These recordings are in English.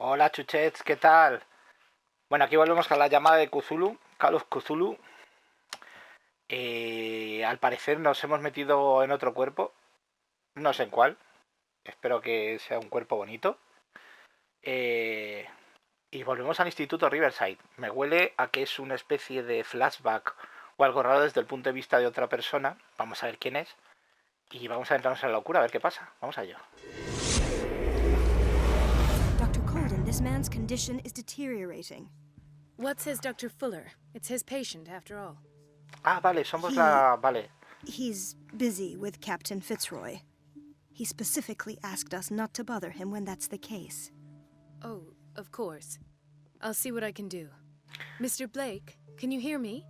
Hola chuchets, ¿qué tal? Bueno, aquí volvemos con la llamada de Cthulhu, Call of Cthulhu. Al parecer nos hemos metido en otro cuerpo, no sé en cuál, espero que sea un cuerpo bonito. Y volvemos al Instituto Riverside. Me huele a que es una especie de flashback o algo raro desde el punto de vista de otra persona. Vamos a ver quién es. Y vamos a entrarnos en la locura, a ver qué pasa. Vamos a ello. Dr. Colden, this man's condition is deteriorating. What says Dr. Fuller? It's his patient, after all. Ah, vale, somos la... Vale. He's busy with Captain Fitzroy. He specifically asked us not to bother him when that's the case. Oh, of course. I'll see what I can do. Mr. Blake, can you hear me?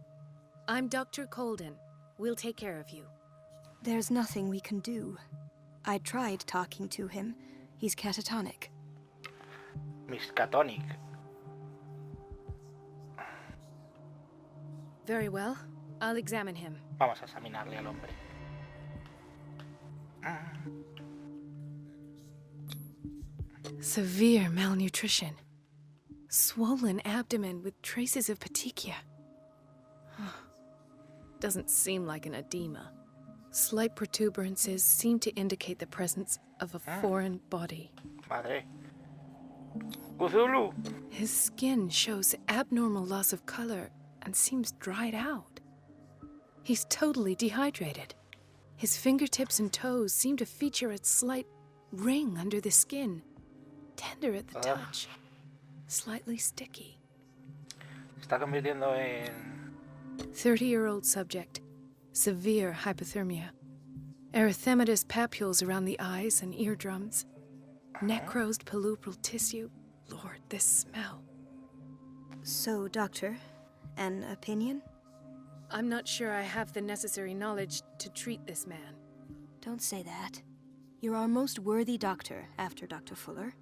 I'm Dr. Colden. We'll take care of you. There's nothing we can do. I tried talking to him. He's catatonic. Miscatonic. Very well. I'll examine him. Vamos a examinarle al hombre. Severe malnutrition. Swollen abdomen with traces of petechia. Doesn't seem like an edema. Slight protuberances seem to indicate the presence of a foreign body. Madre. Cthulhu. His skin shows abnormal loss of color and seems dried out. He's totally dehydrated. His fingertips and toes seem to feature a slight ring under the skin. Tender at the touch. Slightly sticky. Se está convirtiendo en... 30-year-old subject. Severe hypothermia. Erythematous papules around the eyes and eardrums. Necrosed palpebral tissue. Lord, this smell. So, Doctor, an opinion? I'm not sure I have the necessary knowledge to treat this man. Don't say that. You're our most worthy doctor after Dr. Fuller.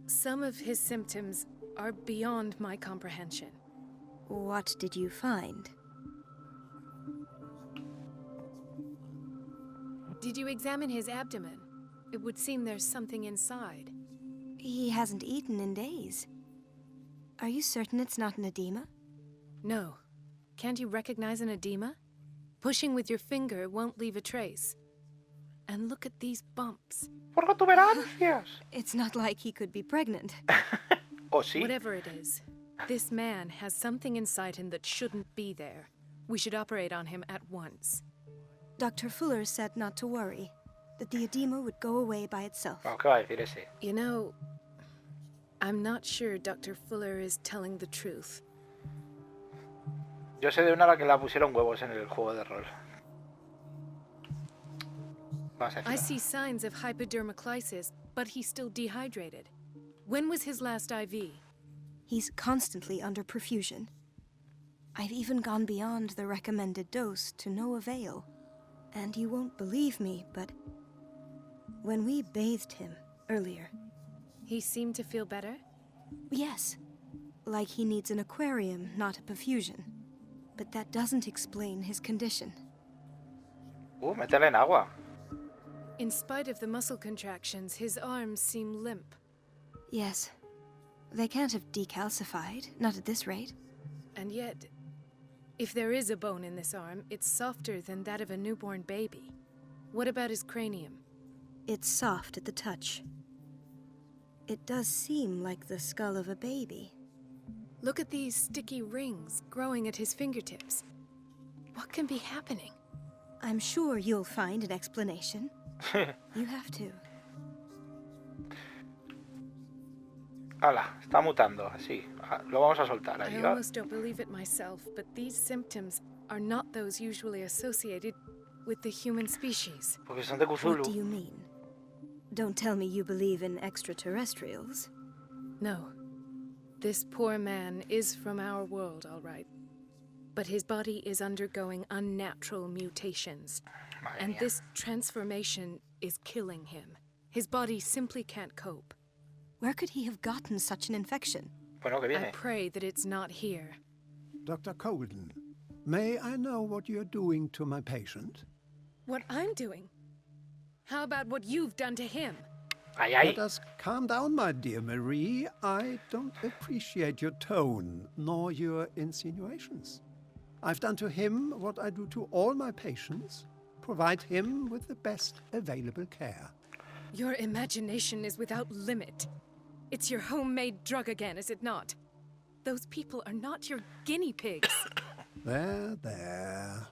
Some of his symptoms are beyond my comprehension. What did you find? Did you examine his abdomen? It would seem there's something inside. He hasn't eaten in days. Are you certain it's not an edema? No. Can't you recognize an edema? Pushing with your finger won't leave a trace. And look at these bumps. Por protuberancias. It's not like he could be pregnant. ¿O sí? Whatever it is, this man has something inside him that shouldn't be there. We should operate on him at once. Dr. Fuller said not to worry, that the edema would go away by itself. ¿Qué va a decir ese? You know, I'm not sure Dr. Fuller is telling the truth. Yo sé de una a la que la pusieron huevos en el juego de rol. Vamos a I decirlo. see signs of hypodermoclysis, but he's still dehydrated. When was his last IV? He's constantly under perfusion. I've even gone beyond the recommended dose to no avail. And you won't believe me, but when we bathed him earlier... He seemed to feel better? Yes, like he needs an aquarium, not a perfusion. But that doesn't explain his condition. Métele en agua. In spite of the muscle contractions, his arms seem limp. Yes, they can't have decalcified, not at this rate. And yet, if there is a bone in this arm, it's softer than that of a newborn baby. What about his cranium? It's soft at the touch. It does seem like the skull of a baby. Look at these sticky rings growing at his fingertips. What can be happening? I'm sure you'll find an explanation. You have to. Hala, está mutando, así. Lo vamos a soltar I ahí. almost don't believe it myself, but these symptoms are not those usually associated with the human species. Porque son de What Cthulhu. do you mean? Don't tell me you believe in extraterrestrials. No. This poor man is from our world, all right. But his body is undergoing unnatural mutations. Madre And mía. this transformation is killing him. His body simply can't cope. Where could he have gotten such an infection? Bueno, que I viene. pray that it's not here. Dr. Colden, may I know what you're doing to my patient? What I'm doing? How about what you've done to him? Ay, ay. Let us calm down, my dear Marie. I don't appreciate your tone, nor your insinuations. I've done to him what I do to all my patients, provide him with the best available care. Your imagination is without limit. It's your homemade drug again, is it not? Those people are not your guinea pigs. There, there.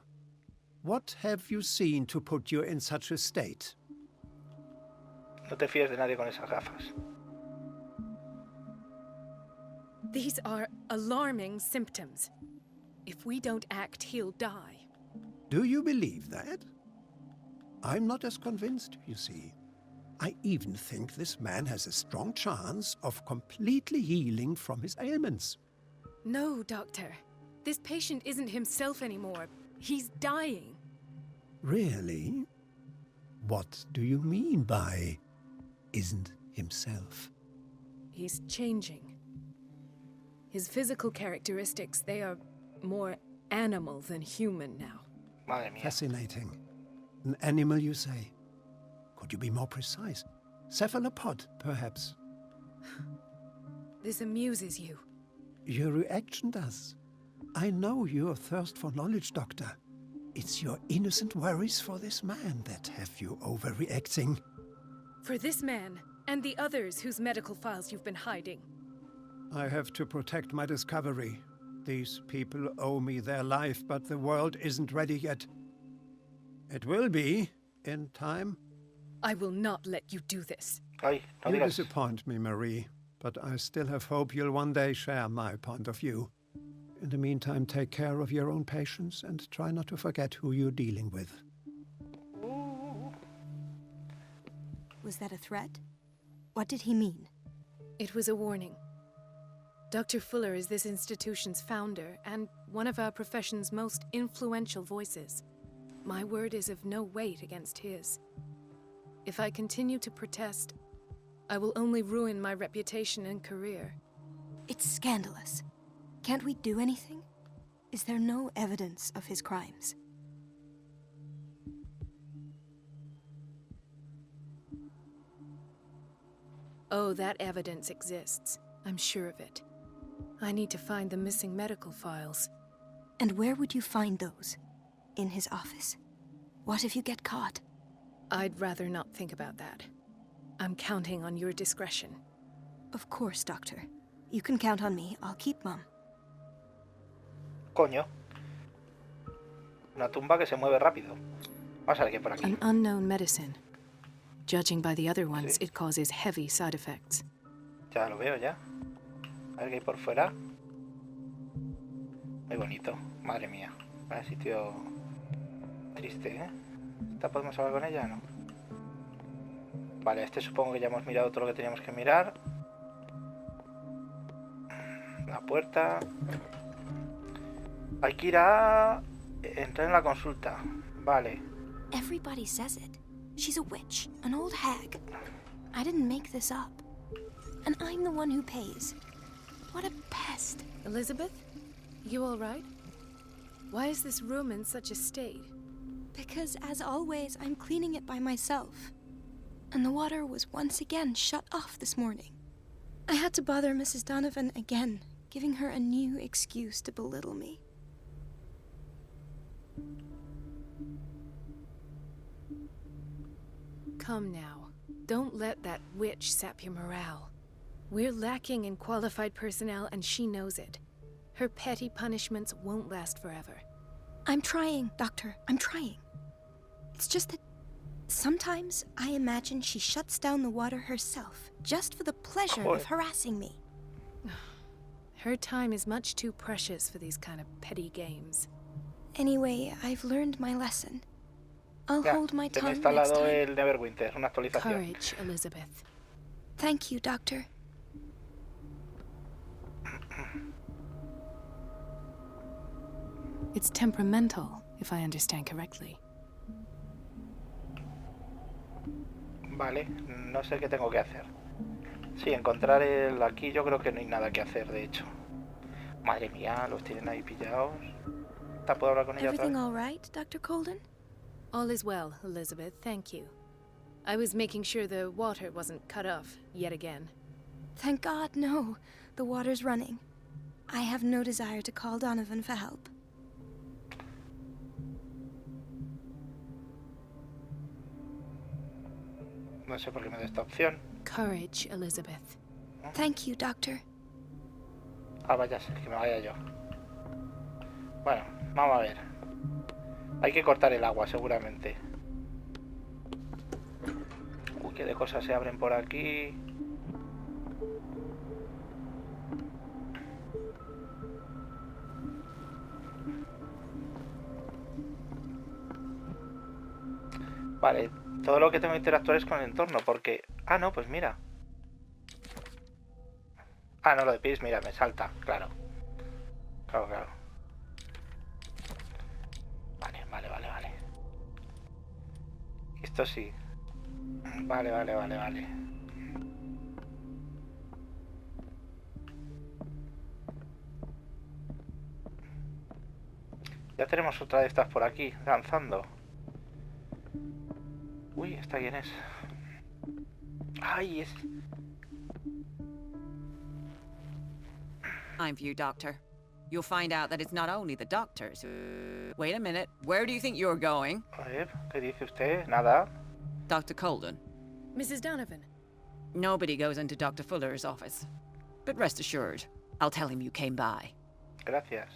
What have you seen to put you in such a state? No te fíes de nadie con esas gafas. These are alarming symptoms. If we don't act, he'll die. Do you believe that? I'm not as convinced, you see. I even think this man has a strong chance of completely healing from his ailments. No, Doctor. This patient isn't himself anymore. He's dying. Really? What do you mean by isn't himself? He's changing. His physical characteristics, they are more animal than human now. Madre mía. Fascinating. An animal, you say? Could you be more precise? Cephalopod, perhaps? This amuses you. Your reaction does. I know your thirst for knowledge, Doctor. It's your innocent worries for this man that have you overreacting. For this man, and the others whose medical files you've been hiding. I have to protect my discovery. These people owe me their life, but the world isn't ready yet. It will be, in time. I will not let you do this. Ay, no You digas. disappoint me, Marie, but I still have hope you'll one day share my point of view. In the meantime, take care of your own patients and try not to forget who you're dealing with. Was that a threat? What did he mean? It was a warning. Dr. Fuller is this institution's founder and one of our profession's most influential voices. My word is of no weight against his. If I continue to protest, I will only ruin my reputation and career. It's scandalous. Can't we do anything? Is there no evidence of his crimes? Oh, that evidence exists. I'm sure of it. I need to find the missing medical files. And where would you find those? In his office? What if you get caught? I'd rather not think about that. I'm counting on your discretion. Of course, Doctor. You can count on me. I'll keep Mum. Coño. Una tumba que se mueve rápido. Vamos a ver qué hay por aquí. An unknown medicine. Judging by the other ones, Sí. it causes heavy side effects. Ya lo veo, ya. A ver qué hay por fuera. Muy bonito. Madre mía. Vaya sitio triste, ¿eh? ¿Esta podemos hablar con ella? No. Vale, este supongo que ya hemos mirado todo lo que teníamos que mirar. La puerta. Hay que ir a... entrar en la consulta. Vale. Everybody says it. She's a witch, an old hag. I didn't make this up. And I'm the one who pays. What a pest. Elizabeth? You all right? Why is this room in such a state? Because, as always, I'm cleaning it by myself. And the water was once again shut off this morning. I had to bother Mrs. Donovan again, giving her a new excuse to belittle me. Come now. Don't let that witch sap your morale. We're lacking in qualified personnel and she knows it. Her petty punishments won't last forever. I'm trying, Doctor. I'm trying. It's just that sometimes I imagine she shuts down the water herself, just for the pleasure of harassing me. Her time is much too precious for these kind of petty games. Anyway, I've learned my lesson. I'll Ya, hold my se me ha tongue next instalado time. el Neverwinter, una actualización. Courage, Elizabeth. Thank you, Doctor. It's temperamental, if I understand correctly. Vale, no sé qué tengo que hacer. Sí, encontrar el... Aquí yo creo que no hay nada que hacer, de hecho. Madre mía, los tienen ahí pillados. ¿Puedo hablar con ella otra Everything vez? all right, Dr. Colden? All is well, Elizabeth, thank you. I was making sure the water wasn't cut off yet again. Thank God, no. The water's running. I have no desire to call Donovan for help. No sé por qué me da esta opción. Courage, Elizabeth. Thank you, Doctor. Ah, vaya, que me vaya yo. Bueno, vamos a ver. Hay que cortar el agua, seguramente. Uy, qué de cosas se abren por aquí. Vale, todo lo que tengo que interactuar es con el entorno, porque... Ah, no, pues mira. Ah, no, lo de pies, mira, me salta, claro. Claro, claro. Vale. Esto sí. Vale. Ya tenemos otra de estas por aquí, lanzando. Uy, ¿esta quién es? Ay, es... Time for you, Doctor. You'll find out that it's not only the doctors. Wait a minute. Where do you think you're going? A ver, ¿qué dice usted? Nada. Dr. Colden. Mrs. Donovan. Nobody goes into Dr. Fuller's office. But rest assured, I'll tell him you came by. Gracias.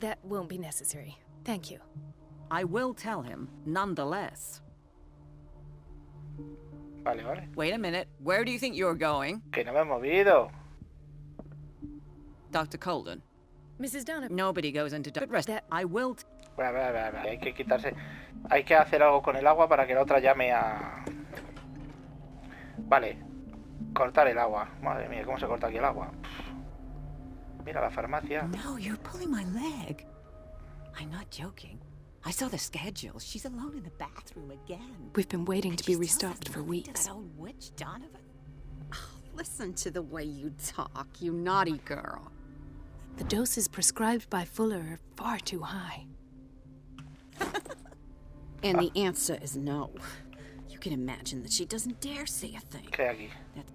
That won't be necessary. Thank you. I will tell him, nonetheless. Vale. Wait a minute. Where do you think you're going? Que no me he movido. Dr. Colden. Mrs. Donovan. Nobody goes into But rest. I will. A ver. Hay que quitarse. Hay que hacer algo con el agua para que la otra llame a... Vale. Cortar el agua. Madre mía, ¿cómo se corta aquí el agua? Mira la farmacia. No, you're pulling my leg. I'm not joking. I saw the schedule. She's alone in the bathroom again. We've been waiting to be restocked for weeks. That old witch, Donovan. Listen to the way you talk, you naughty girl. The doses prescribed by Fuller are far too high. And the answer is no. You can imagine that she doesn't dare say a thing. ¿Qué hay aquí? That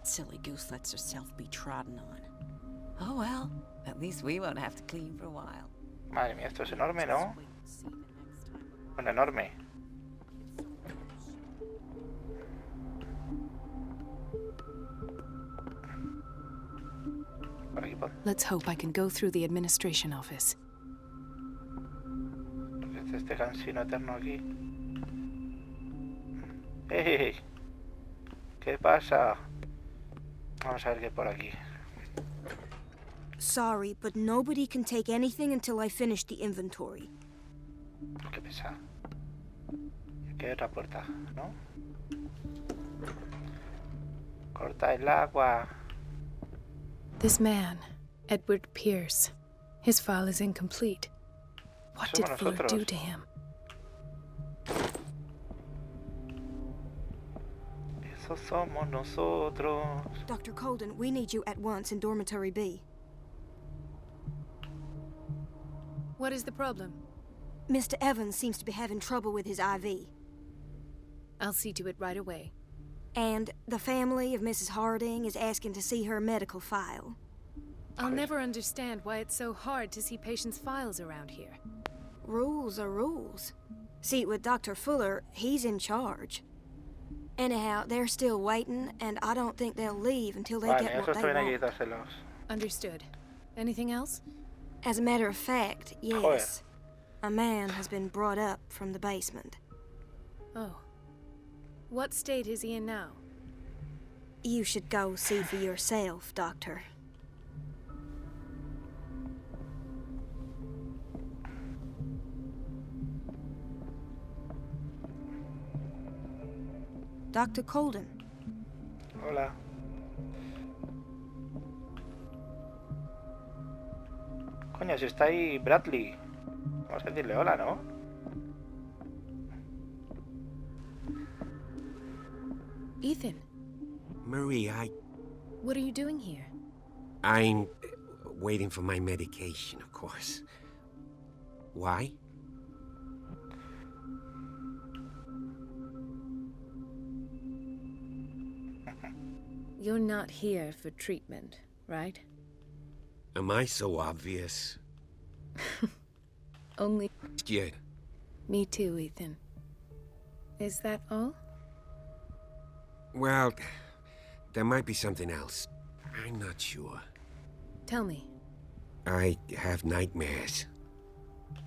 silly goose lets herself be trodden on. Oh well, at least we won't have to clean for a while. Madre mía, esto es enorme, ¿no? Bueno, enorme. Por aquí, por... Let's hope I can go through the administration office. Este cansino eterno aquí. ¡Ey! ¿Qué pasa? Vamos a ver qué hay por aquí. Sorry, but nobody can take anything until I finish the inventory. Qué pesa. Aquí hay otra puerta, ¿no? Corta el agua. This man, Edward Pierce, his file is incomplete. What did Fuller do to him? Eso somos nosotros. Dr. Colden, we need you at once in Dormitory B. What is the problem? Mr. Evans seems to be having trouble with his IV. I'll see to it right away. And the family of Mrs. Harding is asking to see her medical file. I'll never understand why it's so hard to see patients' files around here. Rules are rules. See, with Dr. Fuller, he's in charge. Anyhow, they're still waiting, and I don't think they'll leave until they get what they want. Understood. Anything else? As a matter of fact, yes. A man has been brought up from the basement. Oh. What state is he in now? You should go see for yourself, Doctor. Dr. Colden. Hola. Coño, si está ahí Bradley. Vamos a decirle hola, ¿no? Ethan. Marie, What are you doing here? I'm waiting for my medication, of course. Why? You're not here for treatment, right? Am I so obvious? Only Yeah. me too, Ethan. Is that all? Well, there might be something else. I'm not sure. Tell me. I have nightmares.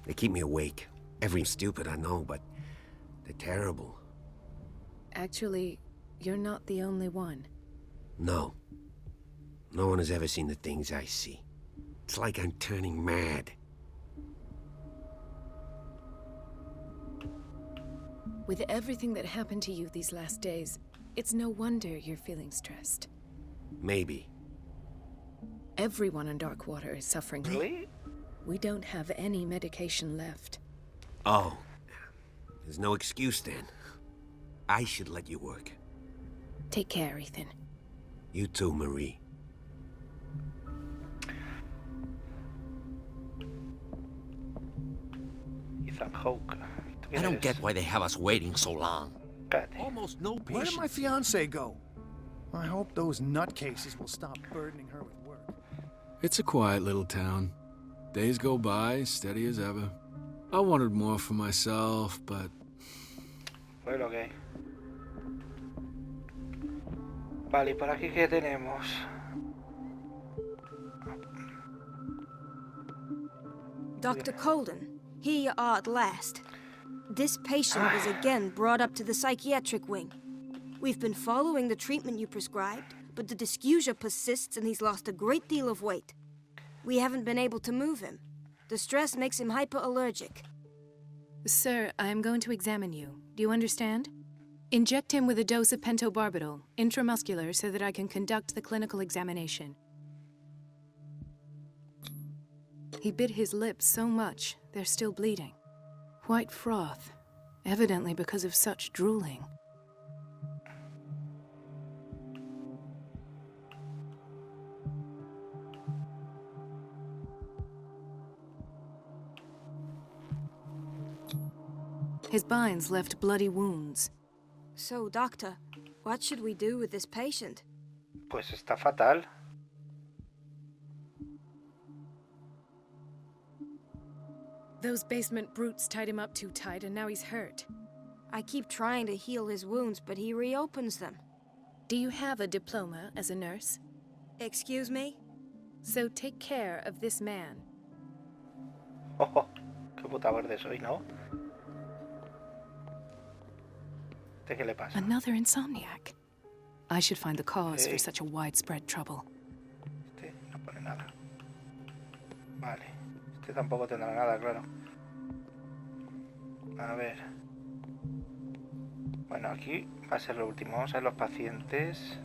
They keep me awake. Every stupid, I know, but they're terrible. Actually, you're not the only one. No. No one has ever seen the things I see. It's like I'm turning mad. With everything that happened to you these last days, it's no wonder you're feeling stressed. Maybe. Everyone in Darkwater is suffering. Really? We don't have any medication left. Oh. There's no excuse then. I should let you work. Take care, Ethan. You too, Marie. Ethan Hawke. ¿Tú quién I don't eres? get why they have us waiting so long. Cállate. Almost no Where did my patience. fiance go? I hope those nutcases will stop burdening her with work. It's a quiet little town. Days go by, steady as ever. I wanted more for myself, but Pues lo que hay. Vale, ¿y por aquí qué tenemos? Dr. Colden, here you are at last. This patient was again brought up to the psychiatric wing. We've been following the treatment you prescribed, but the dysgeusia persists and he's lost a great deal of weight. We haven't been able to move him. The stress makes him hyperallergic. Sir, I'm going to examine you. Do you understand? Inject him with a dose of pentobarbital, intramuscular, so that I can conduct the clinical examination. He bit his lips so much, they're still bleeding. White froth, evidently because of such drooling. His binds left bloody wounds. So, Doctor, what should we do with this patient? Pues está fatal. Those basement brutes tied him up too tight, and now he's hurt. I keep trying to heal his wounds, but he reopens them. Do you have a diploma as a nurse? Excuse me? So take care of this man. Ojo, qué puta verde soy, ¿no? ¿De qué le pasa? Another insomniac. I should find the cause Hey. for such a widespread trouble. Este no pone nada. Vale. Este tampoco tendrá nada, claro. A ver. Bueno, aquí va a ser lo último. Vamos a ver los pacientes.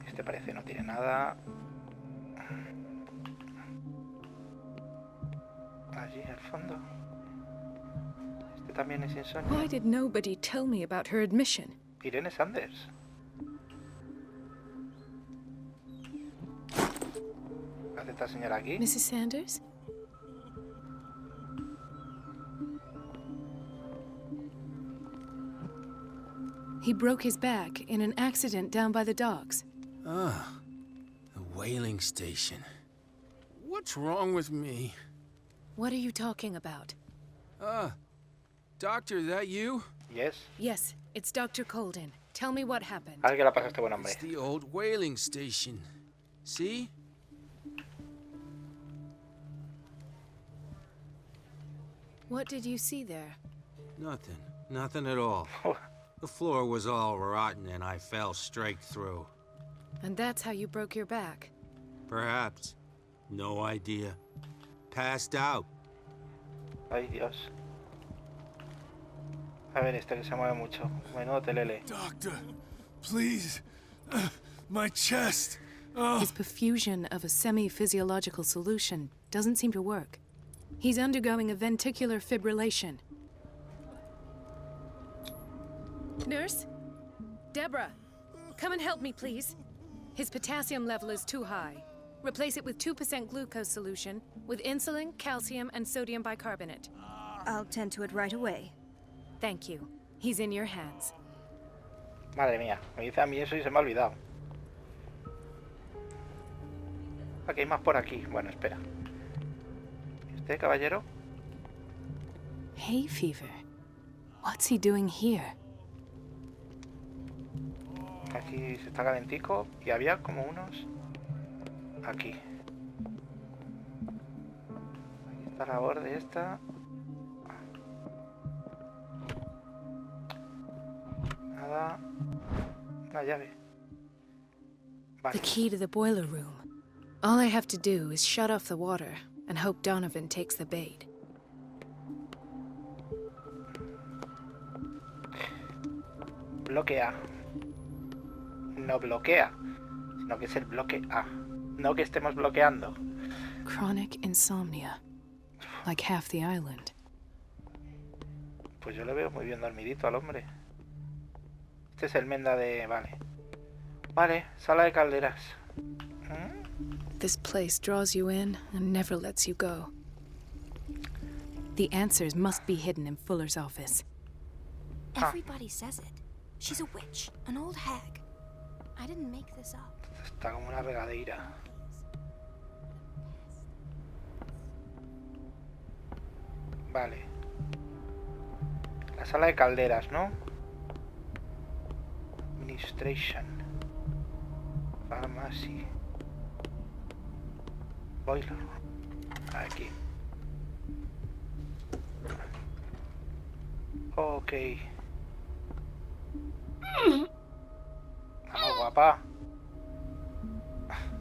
Este parece no tiene nada. Allí al fondo. Este también es Why insomnio. did nobody tell me about her admission? Irene Sanders. ¿Qué hace esta señora aquí? Mrs. Sanders? He broke his back in an accident down by the docks. ah, the whaling station. What's wrong with me? What are you talking about? Doctor, that you? Yes. Yes, it's Dr. Colden. Tell me what happened. A ver qué le pasa a este buen hombre. It's the old whaling station. See? What did you see there? Nothing. Nothing at all. The floor was all rotten and I fell straight through. And that's how you broke your back. Perhaps. No idea. Passed out. Ay, Dios. A ver, este que se mueve mucho. Menudo telele. Doctor, please. My chest. His perfusion of a semi-physiological solution doesn't seem to work. He's undergoing a ventricular fibrillation. Nurse? Deborah, come and help me, please. His potassium level is too high. Replace it with 2% glucose solution with insulin, calcium, and sodium bicarbonate. I'll tend to it right away. Thank you. He's in your hands. Madre mía, me dice a mí eso y se me ha olvidado. Aquí hay más por aquí. Bueno, espera. ¿Este caballero? Hay fever. What's he doing here? Aquí se está calentico y había como unos... Aquí. Aquí está la borde esta. Nada. Una llave. Vale. The key to the boiler room. All I have to do is shut off the water and hope Donovan takes the bait. Bloquea. No bloquea, sino que es el bloque A. No que estemos bloqueando. Chronic insomnia. Like half the island. Pues yo le veo muy bien dormidito al hombre. Este es el menda de... Vale. Vale, sala de calderas. This place draws you in and never lets you go. The answers must be hidden in Fuller's office. Everybody says it. She's a witch, an old hag. I didn't make this up. Está como una regadeira. Vale. La sala de calderas, ¿no? Administration. Pharmacy. Boiler. Aquí. Ok. Vamos, guapa.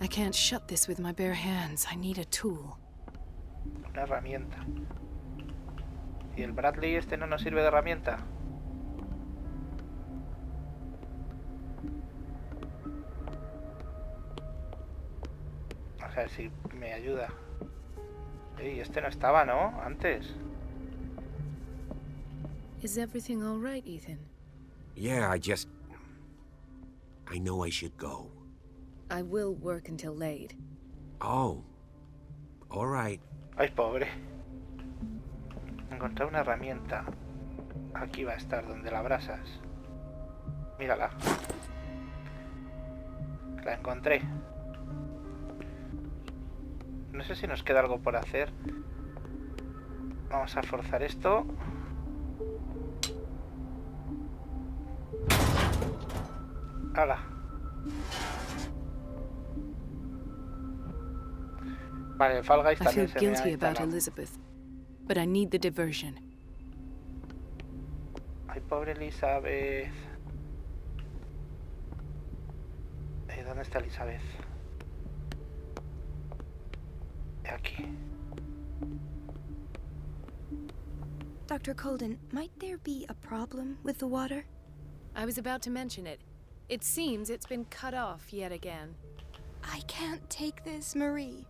I can't shut this with my bare hands. I need a tool. Una herramienta. ¿Y el Bradley este no nos sirve de herramienta? A ver si me ayuda. Ey, este no estaba, ¿no? Antes. Is everything all right, Ethan? Yeah, I know I should go. I will work until late. Oh. All right. Ay, pobre. Encontrar una herramienta. Aquí va a estar, donde la brasas. Mírala. La encontré. No sé si nos queda algo por hacer. Vamos a forzar esto. ¡Hala! Vale, el Fall Guys I también feel se me ha guilty about instalado. Elizabeth, but I need the diversion. Ay, pobre Elizabeth. ¿Dónde está Elizabeth? Aquí. Dr. Colden, might there be a problem with the water? I was about to mention it. It seems it's been cut off yet again. I can't take this, Marie.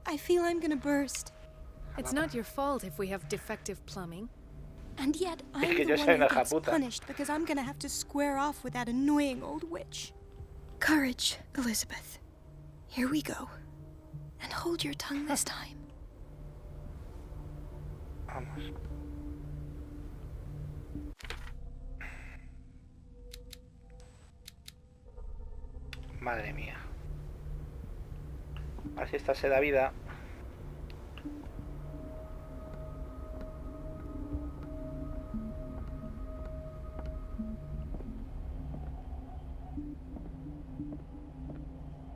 I feel I'm gonna burst. It's not your fault if we have defective plumbing. And yet, Es I'm que the yo one soy who una gets japuta. punished because I'm gonna have to square off with that annoying old witch. Courage, Elizabeth. Here we go. And hold your tongue this time. Vamos. Madre mía. A ver si esta se da vida.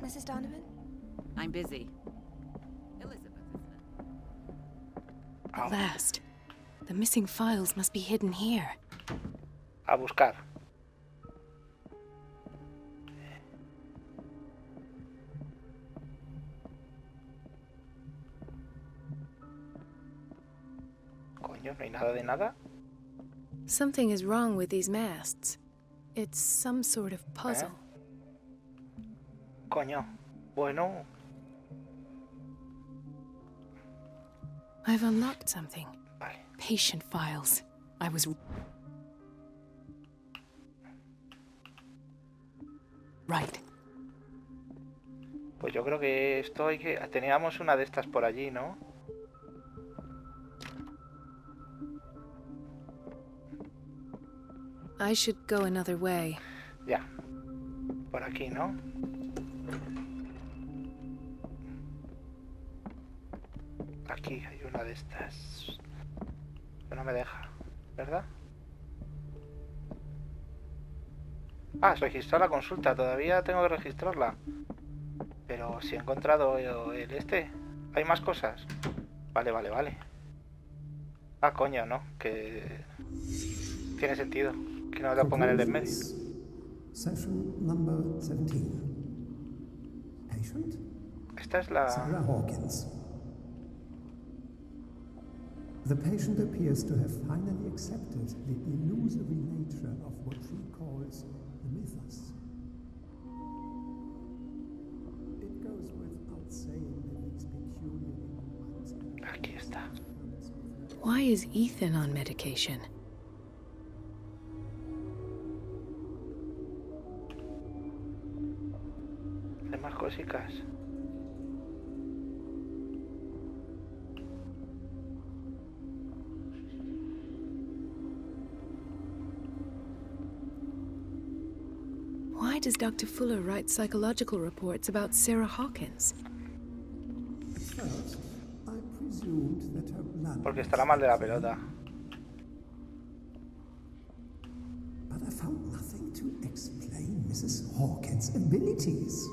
Mrs. Donovan? I'm busy. Elizabeth, isn't it? At last. The missing files must be hidden here. A buscar. Coño, no hay nada de nada. Something is wrong with these masts. It's some sort of puzzle. Coño. Bueno. I've unlocked something. Vale. Patient files. I was... right. Pues yo creo que esto hay que... Teníamos una de estas por allí, ¿no? I should go another way. Ya. Por aquí, ¿no? Aquí hay una de estas. Que no me deja, ¿verdad? Ah, registrar la consulta. Todavía tengo que registrarla. Pero si he encontrado el este. Hay más cosas. Vale, vale, vale. Ah, coño, ¿no? Que tiene sentido que no lo pongan en el del medio. Session number 17. Patient? Esta es la... Sarah Hawkins. The patient appears to have finally accepted the illusory nature of what she calls the mythos. It goes without saying that these peculiar... Aquí está. Why is Ethan on medication? Hay más cositas. Why does Dr. Fuller write psychological reports about Sarah Hawkins? First, I presumed that her blood... Porque estará mal de la pelota. But I found nothing to explain Mrs. Hawkins' abilities.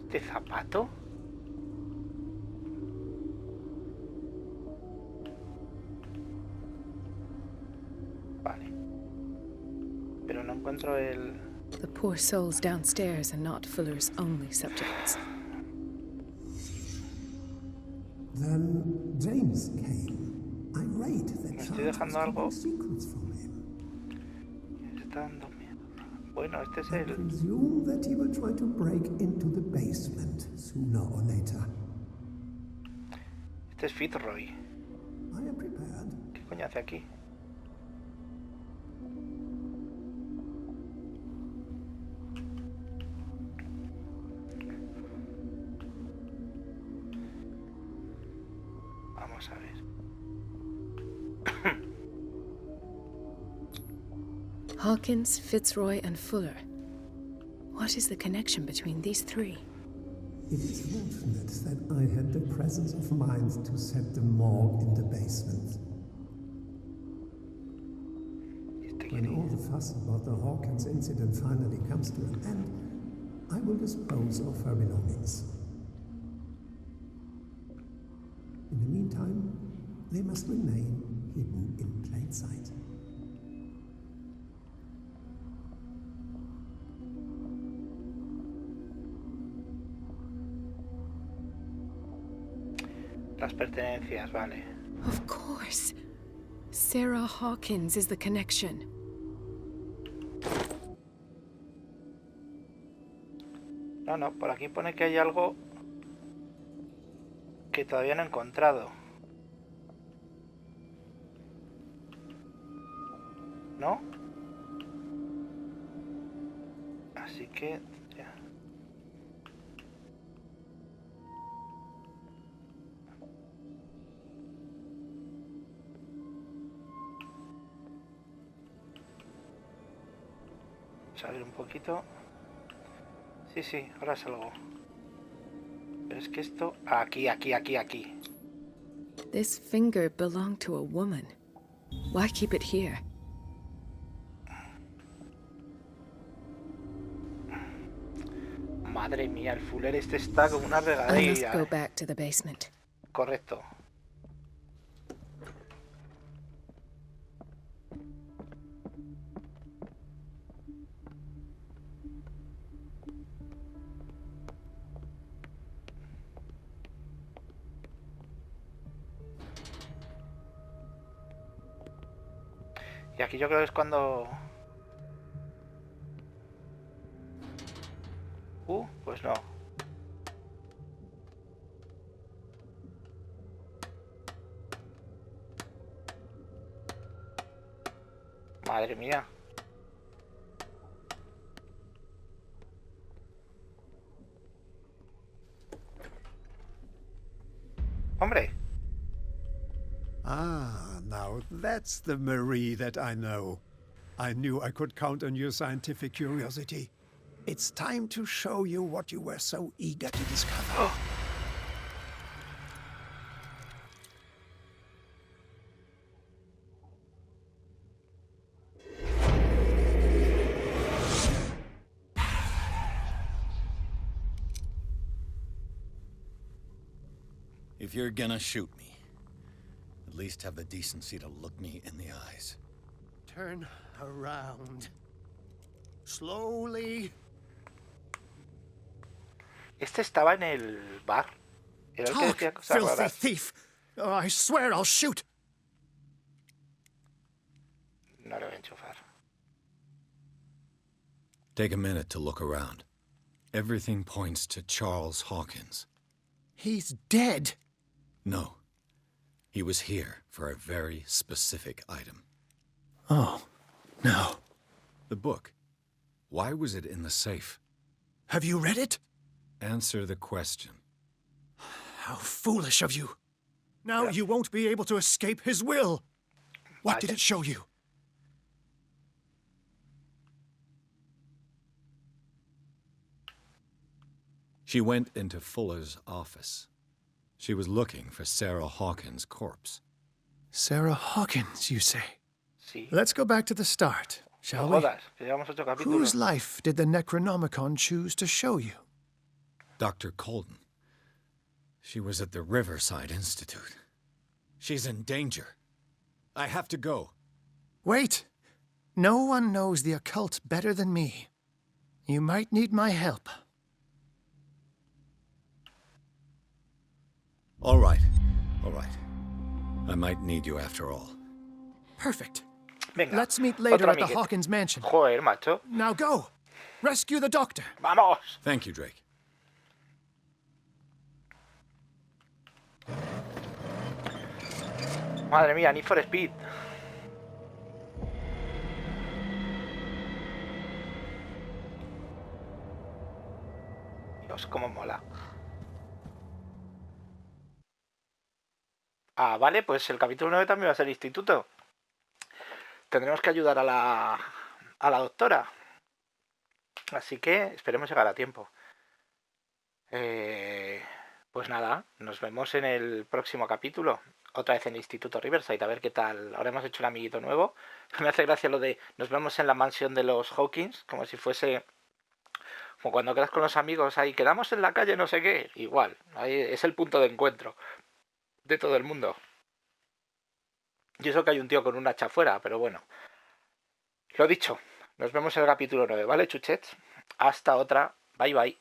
¿Este zapato? Vale. Pero no encuentro el... The poor souls downstairs are not Fuller's only subjects. Then James came, irate that Me estoy Charles was dejando algo. keeping secrets from him. Me está dando miedo. Bueno, este es I el... presume that he will try to break into the basement sooner or later. Este es Fitzroy. I am prepared. ¿Qué coño hace aquí? Vamos a ver. Hawkins, Fitzroy, and Fuller. What is the connection between these three? It is fortunate that I had the presence of mind to set the morgue in the basement. When all the fuss about the Hawkins incident finally comes to an end, I will dispose of her belongings. In the meantime, they must remain hidden in plain sight. Las pertenencias, vale. Of course. Sarah Hawkins is the connection. No, no, por aquí pone que hay algo que todavía no he encontrado. ¿No? Así que... ya. Vamos a ver un poquito. Sí, sí, ahora salgo. Pero es que esto... Aquí. This finger belonged to a woman. Why keep it here? Madre mía, el Fuller este está como una I must regadera. go back to the basement. Correcto. Y aquí yo creo que es cuando... pues no. Madre mía. Hombre. Ah, now that's the Marie that I know. I knew I could count on your scientific curiosity. It's time to show you what you were so eager to discover. If you're gonna shoot me, at least have the decency to look me in the eyes. Turn around. Slowly. Este estaba en el bar. Era el que decía Talk, cosas filthy raras. thief! Oh, I swear I'll shoot! No lo voy a enchufar. Take a minute to look around. Everything points to Charles Hawkins. He's dead. No. He was here for a very specific item. Oh, no. The book. Why was it in the safe? Have you read it? Answer the question. How foolish of you. Now you won't be able to escape his will. What did it show you? She went into Fuller's office. She was looking for Sarah Hawkins' corpse. Sarah Hawkins, you say? Sí. Let's go back to the start, shall No we? jodas, que llevamos 8 capítulos. Whose life did the Necronomicon choose to show you? Dr. Colden. She was at the Riverside Institute. She's in danger. I have to go. Wait. No one knows the occult better than me. You might need my help. All right. All right. I might need you after all. Perfect. Venga, Let's meet later otro at the amiguete. Hawkins mansion. Joder, macho. Now go. Rescue the doctor. ¡Vamos! Thank you, Drake. Madre mía, Need for Speed. Dios, cómo mola. Ah, vale, pues el capítulo 9 también va a ser Instituto. Tendremos que ayudar a la doctora. Así que esperemos llegar a tiempo. Pues nada, nos vemos en el próximo capítulo. Otra vez en el Instituto Riverside, a ver qué tal. Ahora hemos hecho un amiguito nuevo. Me hace gracia lo de nos vemos en la mansión de los Hawkins, como si fuese... Como cuando quedas con los amigos ahí, quedamos en la calle no sé qué. Igual, ahí es el punto de encuentro de todo el mundo. Y eso que hay un tío con un hacha afuera, pero bueno. Lo dicho, nos vemos en el capítulo 9, ¿vale, chuchets? Hasta otra. Bye, bye.